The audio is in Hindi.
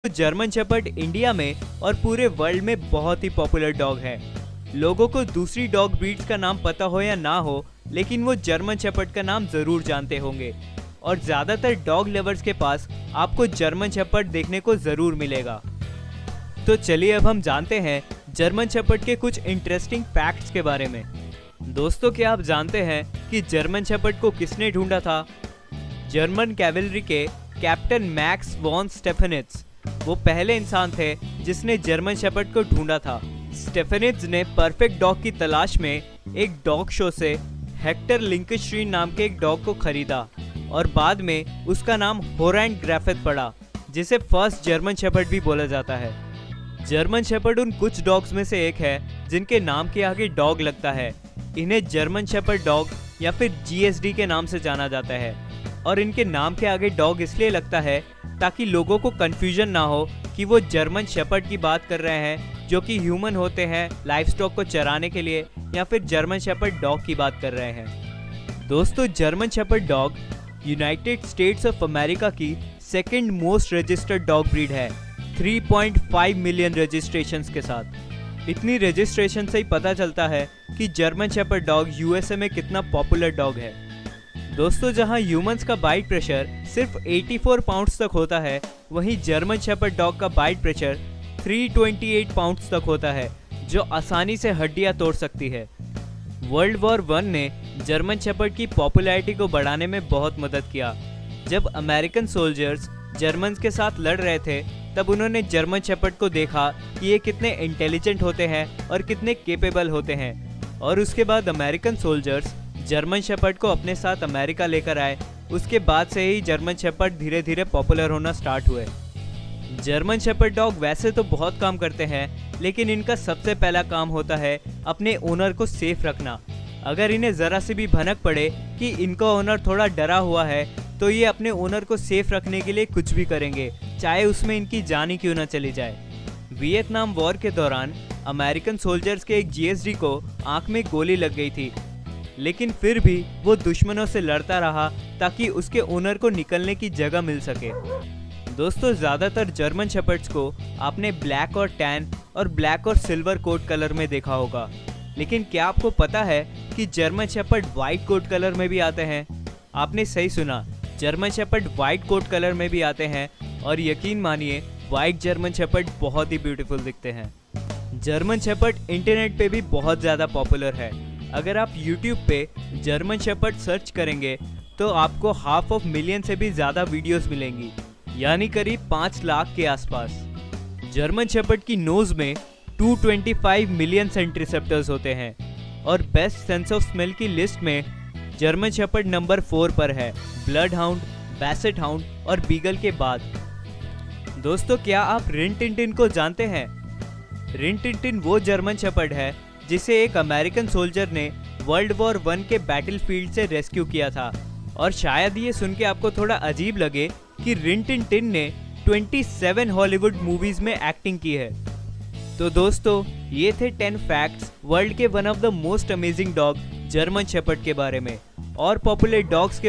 जर्मन शेपर्ड इंडिया में और पूरे वर्ल्ड में बहुत ही पॉपुलर डॉग है। लोगों को दूसरी डॉग ब्रीड्स का नाम पता हो या ना हो, लेकिन वो जर्मन शेपर्ड का नाम जरूर जानते होंगे और ज्यादातर डॉग लवर्स के पास आपको जर्मन शेपर्ड देखने को जरूर मिलेगा। तो चलिए अब हम जानते हैं जर्मन शेपर्ड के कुछ इंटरेस्टिंग फैक्ट्स के बारे में। दोस्तों, क्या आप जानते हैं कि जर्मन शेपर्ड को किसने ढूंढा था? जर्मन कैवलरी के कैप्टन मैक्स वॉन स्टेफेनिट्ज वो पहले इंसान थे जिसने जर्मन शेपर्ड को ढूंढा था। स्टेफेनिट्ज ने परफेक्ट डॉग की तलाश में एक डॉग शो से हेक्टर लिंकस्ट्रीन नाम के एक डॉग को खरीदा और बाद में उसका नाम होरैंड ग्राफेथ पड़ा, जिसे फर्स्ट जर्मन शेपर्ड भी बोला जाता है। जर्मन शेपर्ड उन कुछ डॉग्स में से एक है जिनके नाम के आगे डॉग लगता है। इन्हें जर्मन शेपर्ड डॉग या फिर जीएसडी के नाम से जाना जाता है और इनके नाम के आगे डॉग इसलिए लगता है ताकि लोगों को कंफ्यूजन ना हो कि वो जर्मन शेपर्ड की बात कर रहे हैं जो कि ह्यूमन होते हैं लाइफ स्टॉक को चराने के लिए, या फिर जर्मन शेपर्ड डॉग की बात कर रहे हैं। दोस्तों, German shepherd dog United States of America की second most registered dog breed है, 3.5 मिलियन रजिस्ट्रेशंस के साथ। इतनी रजिस्ट्रेशन से ही पता चलता है कि जर्मन शेपर्ड डॉग यूएसए में कितना पॉपुलर डॉग है। दोस्तों, जहां ह्यूमंस का बाइट प्रेशर सिर्फ 84 पाउंड्स तक होता है, वहीं जर्मन शेपर्ड डॉग का बाइट प्रेशर 328 पाउंड्स तक होता है, जो आसानी से हड्डियां तोड़ सकती है। वर्ल्ड वॉर 1 ने जर्मन शेपर्ड की पॉपुलैरिटी को बढ़ाने में बहुत मदद किया। जब अमेरिकन सोल्जर्स जर्मन्स के साथ लड़ रहे थे, तब उन्होंने जर्मन शेपर्ड को देखा कि ये कितने इंटेलिजेंट होते हैं और कितने केपेबल होते हैं, और उसके बाद अमेरिकन सोल्जर्स जर्मन शेपर्ड को अपने साथ अमेरिका लेकर आए। उसके बाद से ही जर्मन शेपर्ड धीरे धीरे पॉपुलर होना स्टार्ट हुए। जर्मन शेपर्ड डॉग वैसे तो बहुत काम करते हैं, लेकिन इनका सबसे पहला काम होता है अपने ओनर को सेफ रखना। अगर इन्हें ज़रा सी भी भनक पड़े कि इनका ओनर थोड़ा डरा हुआ है, तो ये अपने ओनर को सेफ रखने के लिए कुछ भी करेंगे, चाहे उसमें इनकी जान ही क्यों ना चली जाए। वियतनाम वॉर के दौरान अमेरिकन सोल्जर्स के एक जीएसडी को आंख में गोली लग गई थी, लेकिन फिर भी वो दुश्मनों से लड़ता रहा ताकि उसके ओनर को निकलने की जगह मिल सके। दोस्तों, ज़्यादातर जर्मन शेपर्ड्स को आपने ब्लैक और टैन और ब्लैक और सिल्वर कोट कलर में देखा होगा, लेकिन क्या आपको पता है कि German shepherd white coat colour में भी आते हैं? आपने सही सुना, German shepherd white coat colour में भी आते हैं, और यकीन मानिए वाइट जर्मन शेपर्ड बहुत ही ब्यूटीफुल दिखते हैं। जर्मन शेपर्ड इंटरनेट पे भी बहुत ज़्यादा पॉपुलर है। अगर आप YouTube पे जर्मन शेपर्ड सर्च करेंगे तो आपको 500,000 से भी ज़्यादा वीडियोस मिलेंगी, यानी करीब 5 लाख के आसपास। जर्मन शेपर्ड की नोज़ में 225 मिलियन सेंट रिसेप्टर्स होते हैं और बेस्ट सेंस ऑफ स्मेल की लिस्ट में जर्मन शेपर्ड नंबर 4 पर है, ब्लड हाउंड, बैसेट हाउंड और बीगल के बाद। दोस्तों, क्या आप रिन टिन को जानते हैं? रिन टिन वो जर्मन शेपर्ड है जिसे एक अमेरिकन सोल्जर ने वर्ल्ड वॉर 1 के बैटलफील्ड से रेस्क्यू किया था। और शायद ये सुन के आपको थोड़ा अजीब लगे कि रिन टिन ने 27 हॉलीवुड मूवीज में एक्टिंग की है। तो दोस्तों, ये थे 10 फैक्ट्स वर्ल्ड के one of the most amazing dog German shepherd के बारे में और पॉपुलर डॉग्स के